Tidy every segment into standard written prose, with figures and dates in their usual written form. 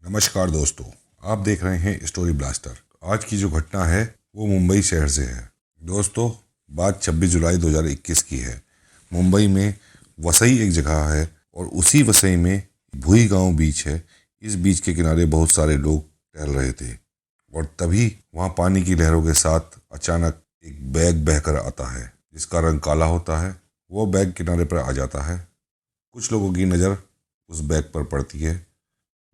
नमस्कार दोस्तों, आप देख रहे हैं स्टोरी ब्लास्टर। आज की जो घटना है वो मुंबई शहर से है। दोस्तों, बात 26 जुलाई 2021 की है। मुंबई में वसई एक जगह है और उसी वसई में भूई गांव बीच है। इस बीच के किनारे बहुत सारे लोग टहल रहे थे और तभी वहां पानी की लहरों के साथ अचानक एक बैग बहकर आता है जिसका रंग काला होता है। वो बैग किनारे पर आ जाता है। कुछ लोगों की नज़र उस बैग पर पड़ती है।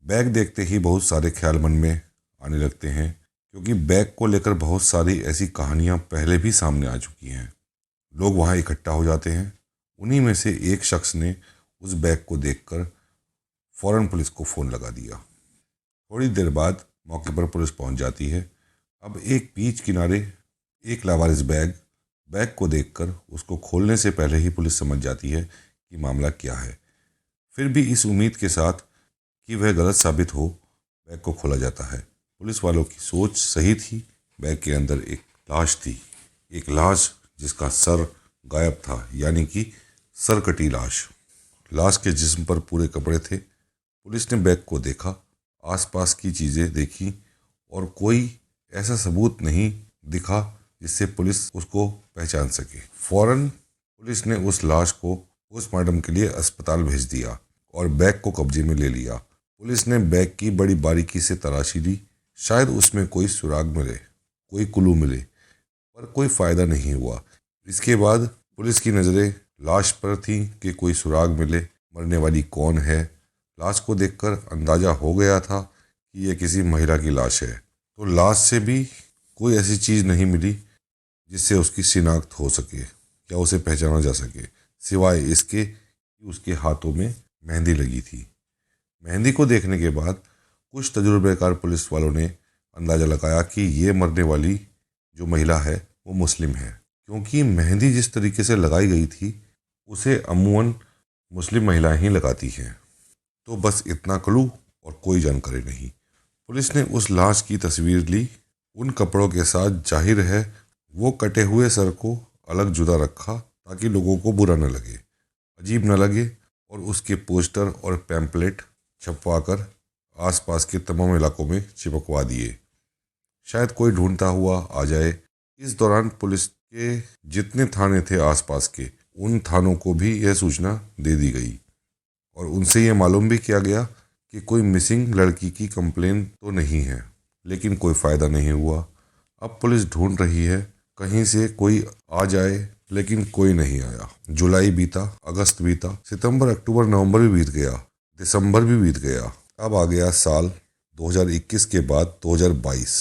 बैग देखते ही बहुत सारे ख्याल मन में आने लगते हैं, क्योंकि बैग को लेकर बहुत सारी ऐसी कहानियां पहले भी सामने आ चुकी हैं। लोग वहां इकट्ठा हो जाते हैं। उन्हीं में से एक शख्स ने उस बैग को देखकर फौरन पुलिस को फ़ोन लगा दिया। थोड़ी देर बाद मौके पर पुलिस पहुंच जाती है। अब एक बीच किनारे एक लावारिस बैग बैग को देखकर उसको खोलने से पहले ही पुलिस समझ जाती है कि मामला क्या है। फिर भी इस उम्मीद के साथ कि वह गलत साबित हो, बैग को खोला जाता है। पुलिस वालों की सोच सही थी। बैग के अंदर एक लाश थी, एक लाश जिसका सर गायब था, यानी कि सर कटी लाश। लाश के जिस्म पर पूरे कपड़े थे। पुलिस ने बैग को देखा, आसपास की चीज़ें देखी और कोई ऐसा सबूत नहीं दिखा जिससे पुलिस उसको पहचान सके। फौरन पुलिस ने उस लाश को पोस्टमार्टम के लिए अस्पताल भेज दिया और बैग को कब्जे में ले लिया। पुलिस ने बैग की बड़ी बारीकी से तलाशी ली, शायद उसमें कोई सुराग मिले, कोई क्लू मिले, पर कोई फ़ायदा नहीं हुआ। इसके बाद पुलिस की नज़रें लाश पर थी कि कोई सुराग मिले, मरने वाली कौन है। लाश को देखकर अंदाज़ा हो गया था कि यह किसी महिला की लाश है। तो लाश से भी कोई ऐसी चीज़ नहीं मिली जिससे उसकी शिनाख्त हो सके या उसे पहचाना जा सके, सिवाय इसके कि उसके हाथों में मेहंदी लगी थी। मेहंदी को देखने के बाद कुछ तजुर्बेकार पुलिस वालों ने अंदाज़ा लगाया कि ये मरने वाली जो महिला है वो मुस्लिम है, क्योंकि मेहंदी जिस तरीके से लगाई गई थी उसे अमूमन मुस्लिम महिलाएं ही लगाती हैं। तो बस इतना क्लू और कोई जानकारी नहीं। पुलिस ने उस लाश की तस्वीर ली, उन कपड़ों के साथ जाहिर है वो कटे हुए सर को अलग जुदा रखा ताकि लोगों को बुरा न लगे, अजीब न लगे, और उसके पोस्टर और पैम्पलेट छपवाकर आसपास के तमाम इलाकों में चिपकवा दिए, शायद कोई ढूंढता हुआ आ जाए। इस दौरान पुलिस के जितने थाने थे आसपास के, उन थानों को भी यह सूचना दे दी गई और उनसे यह मालूम भी किया गया कि कोई मिसिंग लड़की की कंप्लेन तो नहीं है, लेकिन कोई फ़ायदा नहीं हुआ। अब पुलिस ढूंढ रही है कहीं से कोई आ जाए, लेकिन कोई नहीं आया। जुलाई बीता, अगस्त बीता, सितंबर, अक्टूबर, नवंबर भी बीत गया, दिसंबर भी बीत गया। अब आ गया साल 2021 के बाद 2022।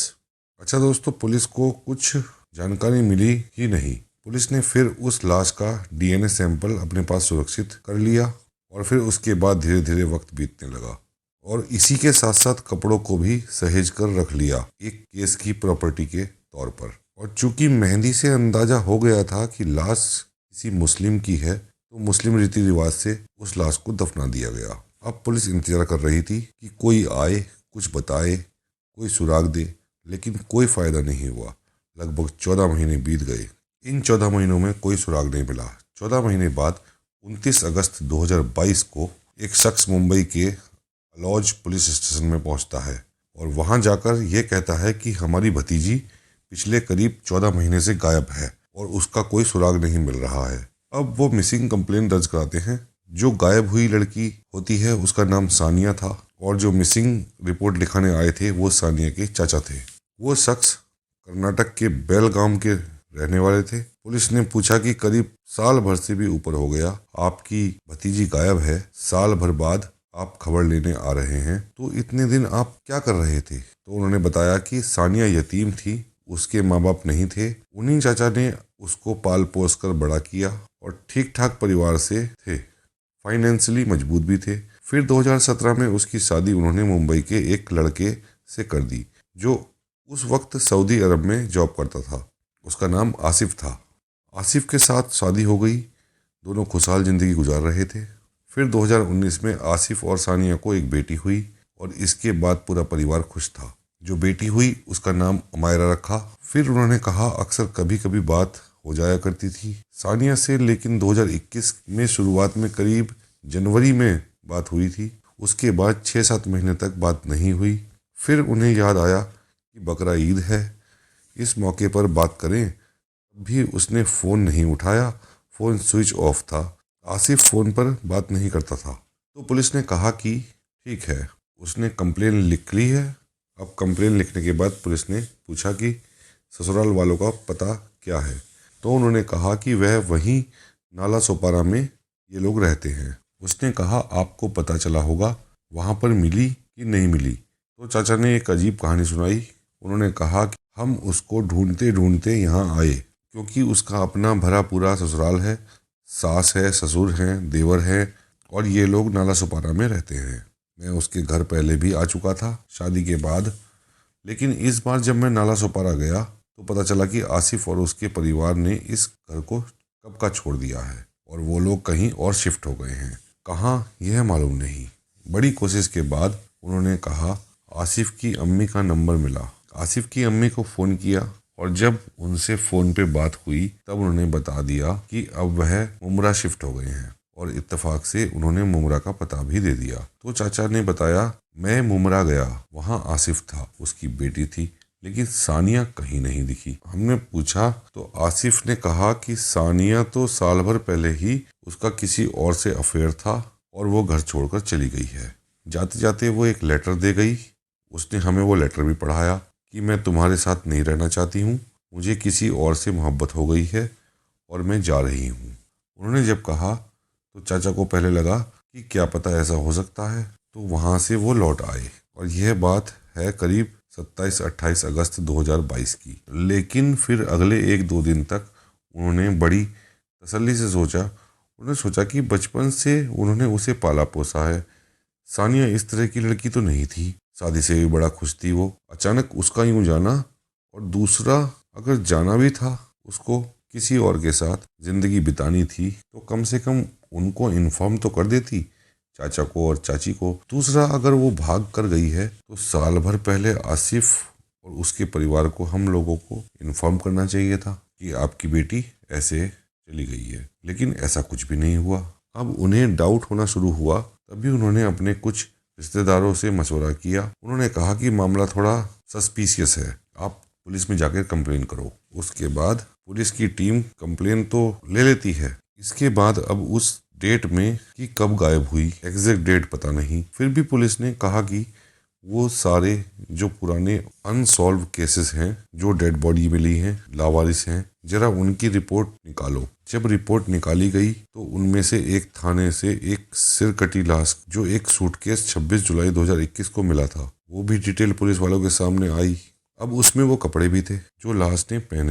अच्छा दोस्तों, पुलिस को कुछ जानकारी मिली ही नहीं। पुलिस ने फिर उस लाश का डीएनए सैंपल अपने पास सुरक्षित कर लिया और फिर उसके बाद धीरे धीरे वक्त बीतने लगा और इसी के साथ साथ कपड़ों को भी सहेज कर रख लिया एक केस की प्रॉपर्टी के तौर पर। और चूंकि मेहंदी से अंदाजा हो गया था कि लाश किसी मुस्लिम की है, तो मुस्लिम रीति रिवाज से उस लाश को दफना दिया गया। अब पुलिस इंतजार कर रही थी कि कोई आए, कुछ बताए, कोई सुराग दे, लेकिन कोई फ़ायदा नहीं हुआ। लगभग 14 महीने बीत गए। इन 14 महीनों में कोई सुराग नहीं मिला। 14 महीने बाद 29 अगस्त 2022 को एक शख्स मुंबई के अलौज पुलिस स्टेशन में पहुंचता है और वहां जाकर यह कहता है कि हमारी भतीजी पिछले करीब 14 महीने से गायब है और उसका कोई सुराग नहीं मिल रहा है। अब वो मिसिंग कंप्लेन दर्ज कराते हैं। जो गायब हुई लड़की होती है उसका नाम सानिया था और जो मिसिंग रिपोर्ट लिखाने आए थे वो सानिया के चाचा थे। वो शख्स कर्नाटक के बेलगाम के रहने वाले थे। पुलिस ने पूछा कि करीब साल भर से भी ऊपर हो गया, आपकी भतीजी गायब है, साल भर बाद आप खबर लेने आ रहे हैं, तो इतने दिन आप क्या कर रहे थे? तो उन्होंने बताया कि सानिया यतीम थी, उसके माँ बाप नहीं थे। उन्हीं चाचा ने उसको पाल पोस कर बड़ा किया और ठीक ठाक परिवार से थे, फाइनेंशियली मजबूत भी थे। फिर 2017 में उसकी शादी उन्होंने मुंबई के एक लड़के से कर दी जो उस वक्त सऊदी अरब में जॉब करता था। उसका नाम आसिफ था। आसिफ के साथ शादी हो गई, दोनों खुशहाल ज़िंदगी गुजार रहे थे। फिर 2019 में आसिफ और सानिया को एक बेटी हुई और इसके बाद पूरा परिवार खुश था। जो बेटी हुई उसका नाम अमायरा रखा। फिर उन्होंने कहा अक्सर कभी कभी बात हो जाया करती थी सानिया से, लेकिन 2021 में शुरुआत में करीब जनवरी में बात हुई थी। उसके बाद 6-7 महीने तक बात नहीं हुई। फिर उन्हें याद आया कि बकरा ईद है, इस मौके पर बात करें। भी उसने फ़ोन नहीं उठाया, फ़ोन स्विच ऑफ था। आसिफ फ़ोन पर बात नहीं करता था। तो पुलिस ने कहा कि ठीक है, उसने कंप्लेन लिख ली है। अब कंप्लेन लिखने के बाद पुलिस ने पूछा कि ससुराल वालों का पता क्या है। तो उन्होंने कहा कि वह वहीं नाला सोपारा में ये लोग रहते हैं। उसने कहा आपको पता चला होगा, वहाँ पर मिली कि नहीं मिली। तो चाचा ने एक अजीब कहानी सुनाई। उन्होंने कहा कि हम उसको ढूंढते ढूंढते यहाँ आए, क्योंकि उसका अपना भरा पूरा ससुराल है, सास है, ससुर हैं, देवर है, और ये लोग नाला सुपारा में रहते हैं। मैं उसके घर पहले भी आ चुका था शादी के बाद, लेकिन इस बार जब मैं नाला सुपारा गया तो पता चला कि आसिफ और उसके परिवार ने इस घर को कब का छोड़ दिया है और वो लोग कहीं और शिफ्ट हो गए हैं। कहाँ यह मालूम नहीं। बड़ी कोशिश के बाद उन्होंने कहा आसिफ की अम्मी का नंबर मिला। आसिफ की अम्मी को फ़ोन किया और जब उनसे फ़ोन पे बात हुई तब उन्होंने बता दिया कि अब वह मुमरा शिफ्ट हो गए हैं, और इत्तेफाक से उन्होंने मुमरा का पता भी दे दिया। तो चाचा ने बताया मैं मुमरा गया, वहाँ आसिफ था, उसकी बेटी थी, लेकिन सानिया कहीं नहीं दिखी। हमने पूछा तो आसिफ ने कहा कि सानिया तो साल भर पहले ही उसका किसी और से अफेयर था और वो घर छोड़कर चली गई है। जाते जाते वो एक लेटर दे गई। उसने हमें वो लेटर भी पढ़ाया कि मैं तुम्हारे साथ नहीं रहना चाहती हूँ, मुझे किसी और से मोहब्बत हो गई है और मैं जा रही हूँ। उन्होंने जब कहा तो चाचा को पहले लगा कि क्या पता ऐसा हो सकता है, तो वहाँ से वो लौट आए। और यह बात है करीब 27-28 अगस्त 2022 की। लेकिन फिर अगले 1-2 दिन तक उन्होंने बड़ी तसल्ली से सोचा। उन्होंने सोचा कि बचपन से उन्होंने उसे पाला पोसा है, सानिया इस तरह की लड़की तो नहीं थी, शादी से भी बड़ा खुश थी वो, अचानक उसका यूं जाना। और दूसरा, अगर जाना भी था उसको किसी और के साथ ज़िंदगी बितानी थी तो कम से कम उनको इन्फॉर्म तो कर देती, चाचा को और चाची को। दूसरा, अगर वो भाग कर गई है तो साल भर पहले आसिफ और उसके परिवार को हम लोगों को इन्फॉर्म करना चाहिए था कि आपकी बेटी ऐसे चली गई है, लेकिन ऐसा कुछ भी नहीं हुआ। अब उन्हें डाउट होना शुरू हुआ, तभी उन्होंने अपने कुछ रिश्तेदारों से मशवरा किया। उन्होंने कहा कि मामला थोड़ा सस्पिशियस है, आप पुलिस में जाकर कंप्लेन करो। उसके बाद पुलिस की टीम कंप्लेन तो ले लेती है। इसके बाद अब उस डेट में कि कब गायब हुई, एग्जैक्ट डेट पता नहीं। फिर भी पुलिस ने कहा कि वो सारे जो पुराने अनसॉल्व केसेस हैं, जो डेड बॉडी मिली हैं, लावारिस हैं, जरा उनकी रिपोर्ट निकालो। जब रिपोर्ट निकाली गई तो उनमें से एक थाने से एक सिर कटी लाश, जो एक सूटकेस 26 जुलाई 2021 को मिला था, वो भी डिटेल पुलिस वालों के सामने आई। अब उसमें वो कपड़े भी थे जो लाश ने पहन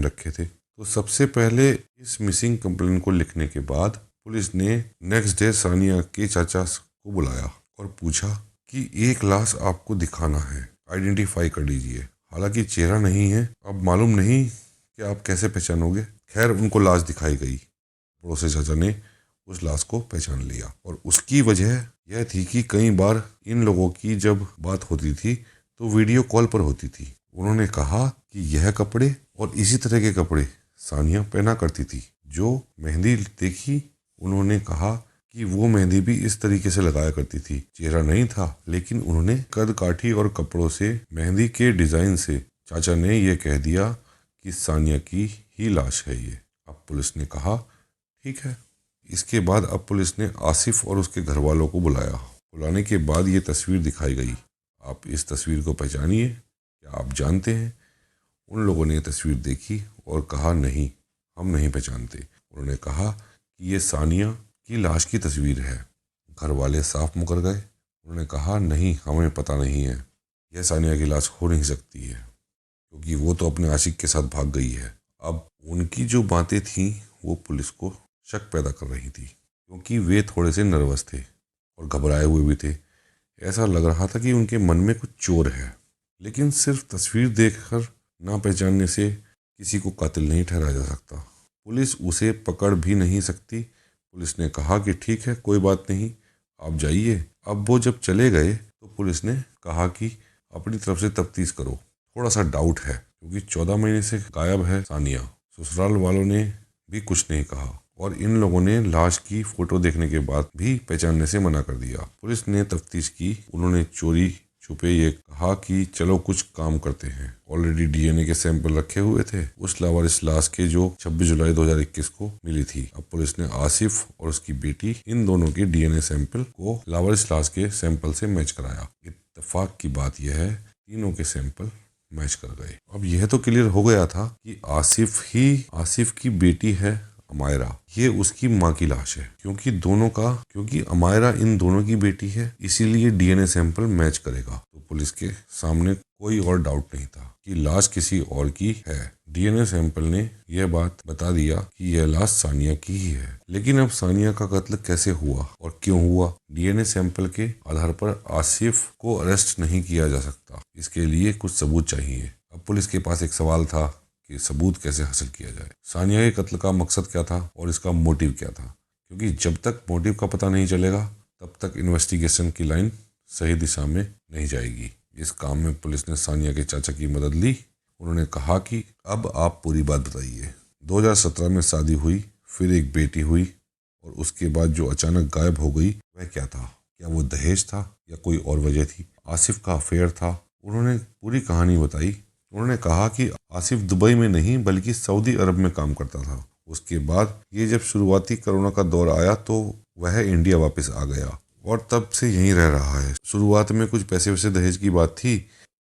रखे थे। तो सबसे पहले इस मिसिंग कंप्लेन को लिखने के बाद पुलिस ने नेक्स्ट डे सानिया के चाचा को बुलाया और पूछा कि एक लाश आपको दिखाना है, आइडेंटिफाई कर लीजिए। हालांकि चेहरा नहीं है, अब मालूम नहीं कि आप कैसे पहचानोगे। खैर, उनको लाश दिखाई गई। पड़ोसी चाचा ने उस लाश को पहचान लिया और उसकी वजह यह थी कि कई बार इन लोगों की जब बात होती थी तो वीडियो कॉल पर होती थी। उन्होंने कहा कि यह कपड़े और इसी तरह के कपड़े सानिया पहना करती थी। जो मेहंदी देखी, उन्होंने कहा कि वो मेहंदी भी इस तरीके से लगाया करती थी। चेहरा नहीं था, लेकिन उन्होंने कद काठी और कपड़ों से, मेहंदी के डिज़ाइन से चाचा ने यह कह दिया कि सानिया की ही लाश है ये। अब पुलिस ने कहा ठीक है। इसके बाद अब पुलिस ने आसिफ और उसके घर वालों को बुलाया। बुलाने के बाद ये तस्वीर दिखाई गई, आप इस तस्वीर को पहचानिए, क्या आप जानते हैं? उन लोगों ने तस्वीर देखी और कहा नहीं, हम नहीं पहचानते। उन्होंने कहा कि ये सानिया की लाश की तस्वीर है। घर वाले साफ मुकर गए। उन्होंने कहा नहीं, हमें पता नहीं है, यह सानिया की लाश हो नहीं सकती है, क्योंकि वो तो अपने आशिक के साथ भाग गई है। अब उनकी जो बातें थीं वो पुलिस को शक पैदा कर रही थी, क्योंकि वे थोड़े से नर्वस थे और घबराए हुए भी थे। ऐसा लग रहा था कि उनके मन में कुछ चोर है। लेकिन सिर्फ तस्वीर देखकर ना पहचानने से किसी को कातिल नहीं ठहराया जा सकता। पुलिस उसे पकड़ भी नहीं सकती। पुलिस ने कहा कि ठीक है, कोई बात नहीं, आप जाइए। अब वो जब चले गए तो पुलिस ने कहा कि अपनी तरफ से तफ्तीश करो। थोड़ा सा डाउट है, क्योंकि 14 महीने से गायब है सानिया। ससुराल वालों ने भी कुछ नहीं कहा और इन लोगों ने लाश की फोटो देखने के बाद भी पहचानने से मना कर दिया। पुलिस ने तफ्तीश की। उन्होंने चोरी छुपे ये कहा कि चलो कुछ काम करते हैं। ऑलरेडी डीएनए के सैंपल रखे हुए थे उस लावारिस लाश के जो 26 जुलाई 2021 को मिली थी। अब पुलिस ने आसिफ और उसकी बेटी इन दोनों के डीएनए सैंपल को लावारिस लाश के सैंपल से मैच कराया। इत्तेफाक की बात यह है तीनों के सैंपल मैच कर गए। अब यह तो क्लियर हो गया था कि आसिफ की बेटी है अमायरा, ये उसकी माँ की लाश है क्योंकि अमायरा इन दोनों की बेटी है, इसीलिए डीएनए सैंपल मैच करेगा। तो पुलिस के सामने कोई और डाउट नहीं था कि लाश किसी और की है। डीएनए सैंपल ने यह बात बता दिया कि यह लाश सानिया की ही है। लेकिन अब सानिया का कत्ल कैसे हुआ और क्यों हुआ? डीएनए सैंपल के आधार पर आसिफ को अरेस्ट नहीं किया जा सकता, इसके लिए कुछ सबूत चाहिए। अब पुलिस के पास एक सवाल था कि सबूत कैसे हासिल किया जाए। सानिया के कत्ल का मकसद क्या था और इसका मोटिव क्या था? क्योंकि जब तक मोटिव का पता नहीं चलेगा तब तक इन्वेस्टिगेशन की लाइन सही दिशा में नहीं जाएगी। इस काम में पुलिस ने सानिया के चाचा की मदद ली। उन्होंने कहा कि अब आप पूरी बात बताइए। 2017 में शादी हुई, फिर एक बेटी हुई और उसके बाद जो अचानक गायब हो गई वह क्या था? क्या वो दहेज था या कोई और वजह थी? आसिफ का अफेयर था? उन्होंने पूरी कहानी बताई। उन्होंने कहा कि आसिफ दुबई में नहीं बल्कि सऊदी अरब में काम करता था। उसके बाद ये जब शुरुआती कोरोना का दौर आया तो वह इंडिया वापस आ गया और तब से यहीं रह रहा है। शुरुआत में कुछ पैसे वैसे दहेज की बात थी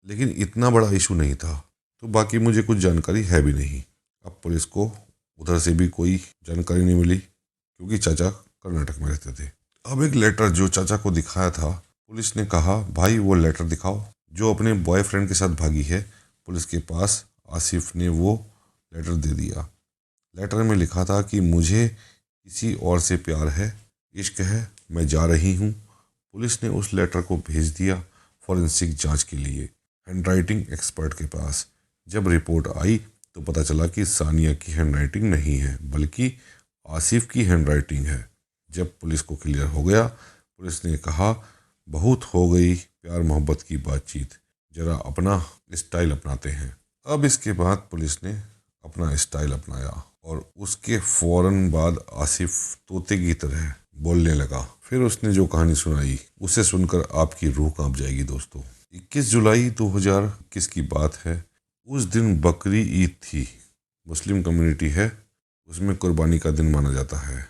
लेकिन इतना बड़ा इशू नहीं था। तो बाकी मुझे कुछ जानकारी है भी नहीं। अब पुलिस को उधर से भी कोई जानकारी नहीं मिली क्योंकि चाचा कर्नाटक में रहते थे। अब एक लेटर जो चाचा को दिखाया था, पुलिस ने कहा भाई वो लेटर दिखाओ जो अपने बॉयफ्रेंड के साथ भागी है। पुलिस के पास आसिफ ने वो लेटर दे दिया। लेटर में लिखा था कि मुझे किसी और से प्यार है, इश्क है, मैं जा रही हूँ। पुलिस ने उस लेटर को भेज दिया फॉरेंसिक जांच के लिए हैंडराइटिंग एक्सपर्ट के पास। जब रिपोर्ट आई तो पता चला कि सानिया की हैंडराइटिंग नहीं है बल्कि आसिफ की हैंडराइटिंग है। जब पुलिस को क्लियर हो गया, पुलिस ने कहा बहुत हो गई प्यार मोहब्बत की बातचीत, जरा अपना स्टाइल अपनाते हैं। अब इसके बाद पुलिस ने अपना स्टाइल अपनाया और उसके फौरन बाद आसिफ तोते की तरह बोलने लगा। फिर उसने जो कहानी सुनाई उसे सुनकर आपकी रूह कांप जाएगी दोस्तों। 21 जुलाई 2021 की बात है। उस दिन बकरी ईद थी। मुस्लिम कम्युनिटी है उसमें कुर्बानी का दिन माना जाता है।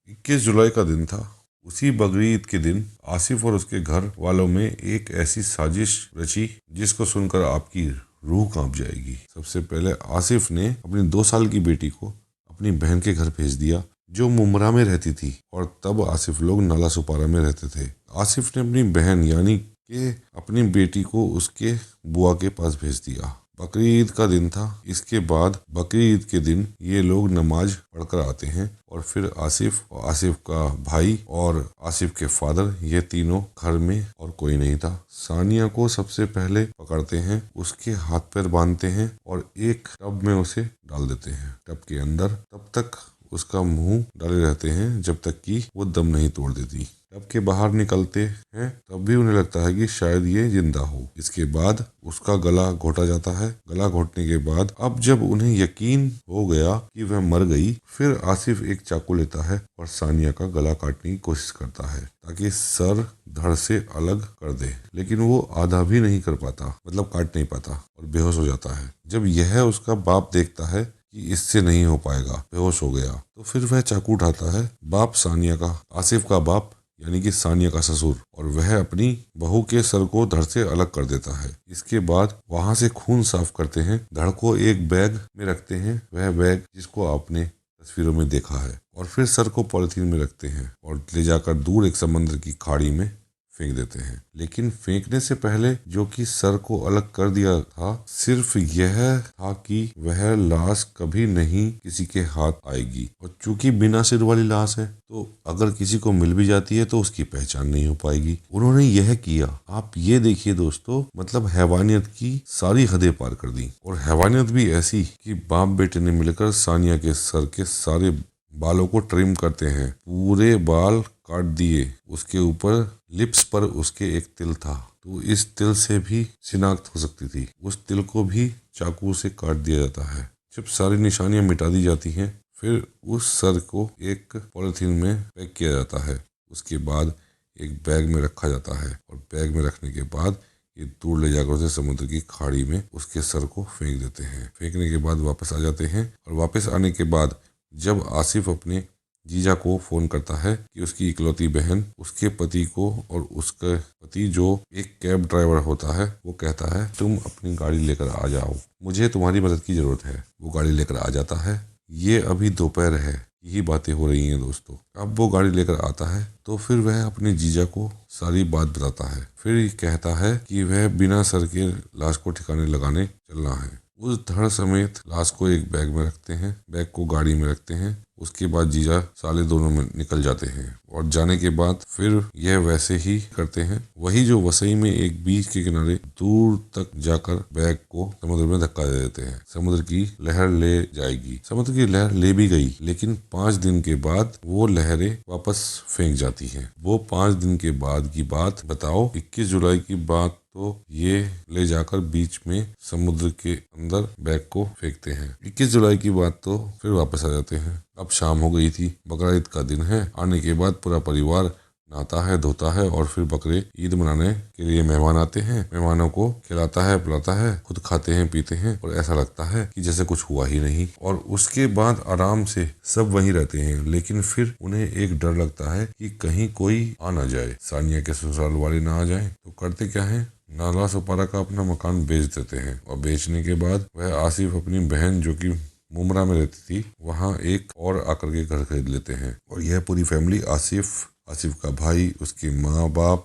21 जुलाई का दिन था। उसी बकरी ईद के दिन आसिफ और उसके घर वालों में एक ऐसी साजिश रची जिसको सुनकर आपकी रूह कांप जाएगी। सबसे पहले आसिफ ने अपनी 2 साल की बेटी को अपनी बहन के घर भेज दिया जो मुमरा में रहती थी और तब आसिफ लोग नाला सुपारा में रहते थे। आसिफ ने अपनी बहन यानी कि अपनी बेटी को उसके बुआ के पास भेज दिया। बकरी ईद का दिन था। इसके बाद बकरी ईद के दिन ये लोग नमाज पढ़कर आते हैं और फिर आसिफ और आसिफ का भाई और आसिफ के फादर ये तीनों घर में और कोई नहीं था। सानिया को सबसे पहले पकड़ते हैं, उसके हाथ पैर बांधते हैं और एक टब में उसे डाल देते हैं। टब के अंदर तब तक उसका मुंह डाले रहते हैं जब तक कि वो दम नहीं तोड़ देती। टब के बाहर निकलते हैं तब भी उन्हें लगता है कि शायद ये जिंदा हो। इसके बाद उसका गला घोटा जाता है। गला घोटने के बाद अब जब उन्हें यकीन हो गया कि वह मर गई, फिर आसिफ एक चाकू लेता है और सानिया का गला काटने की कोशिश करता है ताकि सर धड़ से अलग कर दे, लेकिन वो आधा भी नहीं कर पाता, मतलब काट नहीं पाता और बेहोश हो जाता है। जब यह उसका बाप देखता है कि इससे नहीं हो पाएगा, बेहोश हो गया, तो फिर वह चाकू उठाता है। बाप सानिया का, आसिफ का बाप यानी कि सानिया का ससुर, और वह अपनी बहू के सर को धड़ से अलग कर देता है। इसके बाद वहां से खून साफ करते हैं, धड़ को एक बैग में रखते हैं, वह बैग जिसको आपने तस्वीरों में देखा है, और फिर सर को पॉलिथीन में रखते हैं और ले जाकर दूर एक समंदर की खाड़ी में फेंक देते हैं। लेकिन फेंकने से पहले जो कि सर को अलग कर दिया था, सिर्फ यह था कि वह लाश कभी नहीं किसी के हाथ आएगी, और चूंकि बिना सिर वाली लाश है तो अगर किसी को मिल भी जाती है तो उसकी पहचान नहीं हो पाएगी। उन्होंने यह किया। आप ये देखिए दोस्तों, मतलब हैवानियत की सारी हदें पार कर दी, और हैवानियत भी ऐसी कि बाप बेटे ने मिलकर सानिया के सर के सारे बालों को ट्रिम करते हैं, पूरे बाल काट दिए। उसके ऊपर लिप्स पर उसके एक तिल था, तो इस तिल से भी शिनाख्त हो सकती थी। उस तिल को भी चाकू से काट दिया जाता है। जब सारी निशानियां मिटा दी जाती हैं, फिर उस सर को एक पॉलिथीन में पैक किया जाता है। उसके बाद एक बैग में रखा जाता है और बैग में रखने के बाद ये दूर ले जाकर उसे समुद्र की खाड़ी में उसके सर को फेंक देते हैं। फेंकने के बाद वापस आ जाते हैं और वापस आने के बाद जब आसिफ अपने जीजा को फ़ोन करता है कि उसकी इकलौती बहन उसके पति को, और उसका पति जो एक कैब ड्राइवर होता है, वो कहता है तुम अपनी गाड़ी लेकर आ जाओ, मुझे तुम्हारी मदद की ज़रूरत है। वो गाड़ी लेकर आ जाता है। ये अभी दोपहर है, यही बातें हो रही हैं दोस्तों। अब वो गाड़ी लेकर आता है तो फिर वह अपने जीजा को सारी बात बताता है। फिर कहता है कि वह बिना सर के लाश को ठिकाने लगाने चलना है। उस धड़ समेत लाश को एक बैग में रखते हैं, बैग को गाड़ी में रखते हैं। उसके बाद जीजा साले दोनों में निकल जाते हैं और जाने के बाद फिर यह वैसे ही करते हैं, वही जो वसई में एक बीच के किनारे दूर तक जाकर बैग को समुद्र में धक्का दे देते हैं। समुद्र की लहर ले जाएगी। समुद्र की लहर ले भी गई, लेकिन 5 दिन के बाद वो लहरें वापस फेंक जाती हैं। वो 5 दिन के बाद की बात बताओ, 21 जुलाई की बात। तो ये ले जाकर बीच में समुद्र के अंदर बैग को फेंकते हैं। 21 जुलाई की बात। तो फिर वापस आ जाते हैं। अब शाम हो गई थी, बकरा ईद का दिन है। आने के बाद पूरा परिवार नहाता है, धोता है और फिर बकरे ईद मनाने के लिए मेहमान आते हैं। मेहमानों को खिलाता है, पिलाता है, खुद खाते हैं, पीते हैं और ऐसा लगता है कि जैसे कुछ हुआ ही नहीं। और उसके बाद आराम से सब वहीं रहते हैं, लेकिन फिर उन्हें एक डर लगता है कि कहीं कोई आ ना जाए, सानिया के ससुराल वाले ना आ जाए। तो करते क्या है, नाला सुपारा का अपना मकान बेच देते हैं और बेचने के बाद वह आसिफ अपनी बहन जो कि मुमरा में रहती थी, वहाँ एक और आकर के घर खरीद लेते हैं। और यह पूरी फैमिली आसिफ का भाई, उसके माँ बाप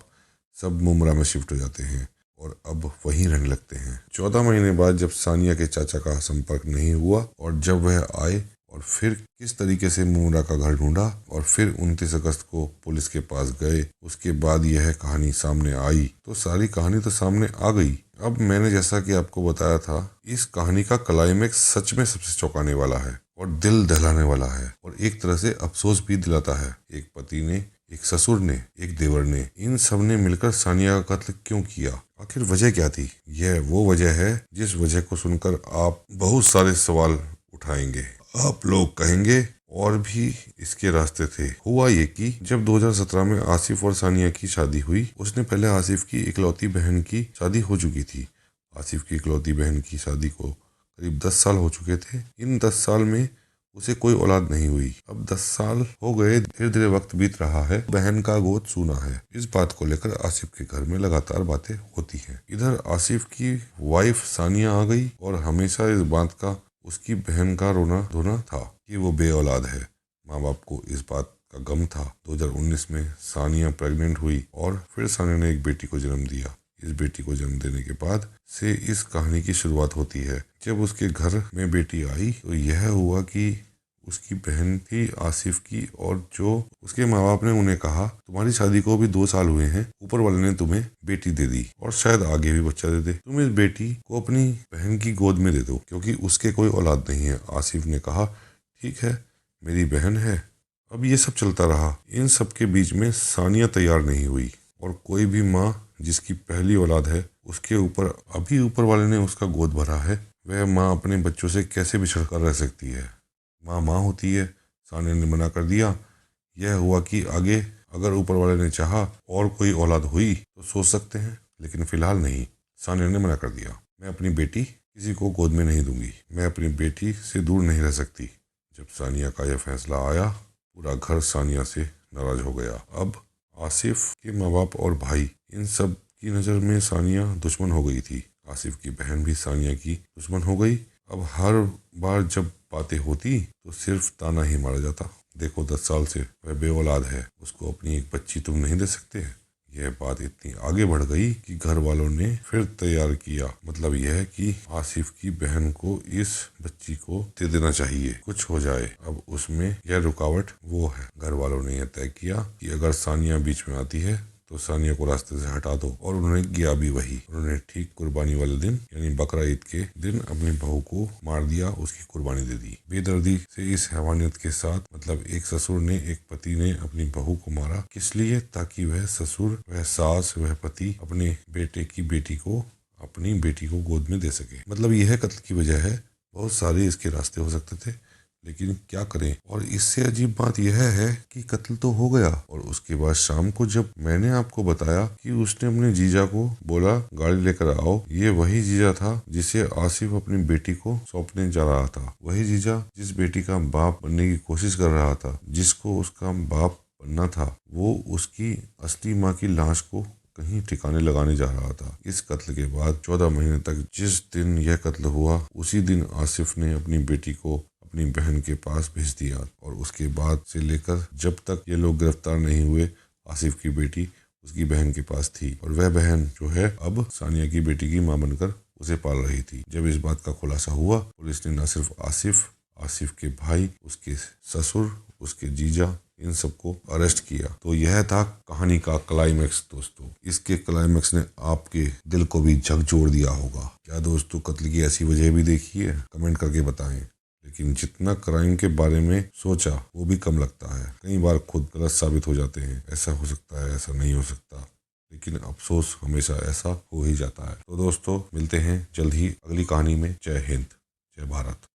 सब मुमरा में शिफ्ट हो जाते हैं और अब वहीं रहने लगते हैं। 14 महीने बाद जब सानिया के चाचा का संपर्क नहीं हुआ और जब वह आए और फिर किस तरीके से मुमरा का घर ढूंढा और फिर 29 अगस्त को पुलिस के पास गए, उसके बाद यह कहानी सामने आई। तो सारी कहानी तो सामने आ गई। अब मैंने जैसा कि आपको बताया था, इस कहानी का क्लाइमेक्स सच में सबसे चौंकाने वाला है और दिल दहलाने वाला है और एक तरह से अफसोस भी दिलाता है। एक पति ने, एक ससुर ने, एक देवर ने, इन सब ने मिलकर सानिया का कत्ल क्यों किया? आखिर वजह क्या थी? यह वो वजह है जिस वजह को सुनकर आप बहुत सारे सवाल उठाएंगे। आप लोग कहेंगे और भी इसके रास्ते थे। हुआ ये कि जब 2017 में आसिफ और सानिया की शादी हुई, उसने पहले आसिफ की इकलौती बहन की शादी हो चुकी थी। आसिफ की इकलौती बहन की शादी को करीब 10 साल हो चुके थे। इन 10 साल में उसे कोई औलाद नहीं हुई। अब 10 साल हो गए, धीरे धीरे वक्त बीत रहा है, बहन का गोद सूना है। इस बात को लेकर आसिफ के घर में लगातार बातें होती हैं। इधर आसिफ की वाइफ सानिया आ गई और हमेशा इस बात का उसकी बहन का रोना धोना था कि वो बेऔलाद है। माँ बाप को इस बात का गम था। 2019 में सानिया प्रेग्नेंट हुई और फिर सानिया ने एक बेटी को जन्म दिया। इस बेटी को जन्म देने के बाद से इस कहानी की शुरुआत होती है। जब उसके घर में बेटी आई तो यह हुआ कि उसकी बहन थी आसिफ की, और जो उसके माँ बाप ने उन्हें कहा तुम्हारी शादी को भी 2 साल हुए हैं, ऊपर वाले ने तुम्हें बेटी दे दी और शायद आगे भी बच्चा दे दे, तुम इस बेटी को अपनी बहन की गोद में दे दो क्योंकि उसके कोई औलाद नहीं है। आसिफ ने कहा ठीक है, मेरी बहन है। अब ये सब चलता रहा। इन सब के बीच में सानिया तैयार नहीं हुई और कोई भी माँ जिसकी पहली औलाद है उसके ऊपर अभी ऊपर वाले ने उसका गोद भरा है, वह माँ अपने बच्चों से कैसे बिछड़ कर रह सकती है? माँ माँ होती है। सानिया ने मना कर दिया। यह हुआ कि आगे अगर ऊपर वाले ने चाहा और कोई औलाद हुई तो सोच सकते हैं, लेकिन फिलहाल नहीं। सानिया ने मना कर दिया। मैं अपनी बेटी किसी को गोद में नहीं दूंगी, मैं अपनी बेटी से दूर नहीं रह सकती। जब सानिया का यह फैसला आया, पूरा घर सानिया से नाराज हो गया। अब आसिफ के माँ बाप और भाई, इन सब की नज़र में सानिया दुश्मन हो गई थी। आसिफ की बहन भी सानिया की दुश्मन हो गई। अब हर बार जब बातें होती तो सिर्फ ताना ही मारा जाता, देखो 10 साल से वह बेऔलाद है, उसको अपनी एक बच्ची तुम नहीं दे सकते। यह बात इतनी आगे बढ़ गई कि घर वालों ने फिर तैयार किया। मतलब यह है कि आसिफ की बहन को इस बच्ची को दे देना चाहिए, कुछ हो जाए। अब उसमें यह रुकावट वो है। घर वालों ने यह तय किया कि अगर सानिया बीच में आती है तो सानिया को रास्ते से हटा दो, और उन्होंने किया भी वही। उन्होंने ठीक कुर्बानी वाले दिन यानी बकरा ईद के दिन अपनी बहू को मार दिया, उसकी कुर्बानी दे दी बेदर्दी से। इस हैवानियत के साथ, मतलब एक ससुर ने, एक पति ने अपनी बहू को मारा, किस लिए? ताकि वह ससुर, वह सास, वह पति अपने बेटे की बेटी को, अपनी बेटी को गोद में दे सके। मतलब यह कत्ल की वजह है। बहुत सारे इसके रास्ते हो सकते थे, लेकिन क्या करें। और इससे अजीब बात यह है कि कत्ल तो हो गया, और उसके बाद शाम को जब मैंने आपको बताया कि उसने अपने जीजा को बोला गाड़ी लेकर आओ, ये वही जीजा था जिसे आसिफ अपनी बेटी को सौंपने जा रहा था। वही जीजा जिस बेटी का बाप बनने की कोशिश कर रहा था, जिसको उसका बाप बनना था, वो उसकी असली माँ की लाश को कहीं ठिकाने लगाने जा रहा था। इस कत्ल के बाद 14 महीने तक जिस दिन यह कत्ल हुआ, उसी दिन आसिफ ने अपनी बेटी को अपनी बहन के पास भेज दिया, और उसके बाद से लेकर जब तक ये लोग गिरफ्तार नहीं हुए, आसिफ की बेटी उसकी बहन के पास थी, और वह बहन जो है अब सानिया की बेटी की मां बनकर उसे पाल रही थी। जब इस बात का खुलासा हुआ, पुलिस ने न सिर्फ आसिफ के भाई, उसके ससुर, उसके जीजा, इन सबको अरेस्ट किया। तो यह था कहानी का क्लाइमैक्स दोस्तों। इसके क्लाइमैक्स ने आपके दिल को भी झकझोर दिया होगा। क्या दोस्तों कत्ल की ऐसी वजह भी देखी है? कमेंट करके बताएं। लेकिन जितना क्राइम के बारे में सोचा वो भी कम लगता है। कई बार खुद गलत साबित हो जाते हैं, ऐसा हो सकता है, ऐसा नहीं हो सकता, लेकिन अफसोस हमेशा ऐसा हो ही जाता है। तो दोस्तों मिलते हैं जल्द ही अगली कहानी में। जय हिंद, जय भारत।